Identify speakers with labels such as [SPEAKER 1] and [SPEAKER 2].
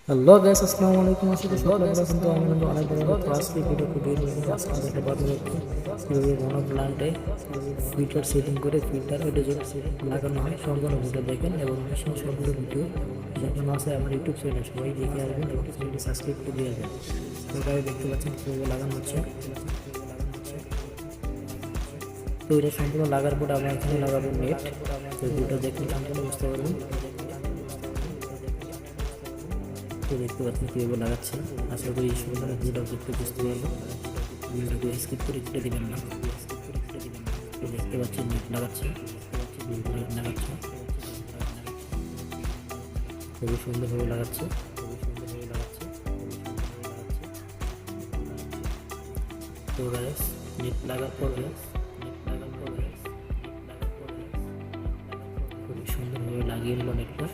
[SPEAKER 1] Hello guys, আসসালামু আলাইকুম। আশা করি সবাই ভালো আছেন। তো আমি কিন্তু অনেক বড় একটা আজকে ভিডিওতে বের হয়ে গেছি। আজকে দেখতে পারবেন কিভাবে কোনো প্ল্যান্টে ফিল্টার সেটিং করে ফিল্টার ওইটা যে লাগানো হয় সম্পূর্ণ ভিডিও দেখেন এবং মেশিন সম্পূর্ণ ভিডিও দেখানো আছে আমার ইউটিউব চ্যানেলে। সবাই দেখে আসবেন এবং চ্যানেলটি সাবস্ক্রাইব করে দিয়ে আসবেন। তো গাইস দেখতে পাচ্ছেন কীভাবে লাগানো হচ্ছে। তো এটা সম্পূর্ণ লাগার পর আমরা এখানে লাগাবো নেট। তো ভিডিও দেখলে সম্পূর্ণ বুঝতে পারবেন। তো দেখতে পাচ্ছেন কীভাবে লাগাচ্ছে। আশা করি সুন্দর ভিডিও দেখতে বুঝতে পারবেন। ভিডিওকে স্কিপ করে কেটে দেবেন না। তো দেখতে পাচ্ছেন নেট লাগাচ্ছে, নেট লাগাচ্ছে, খুবই সুন্দরভাবে লাগাচ্ছে। তো গাইস নেট লাগার পরে খুবই সুন্দরভাবে লাগিয়ে নিল নেটটা।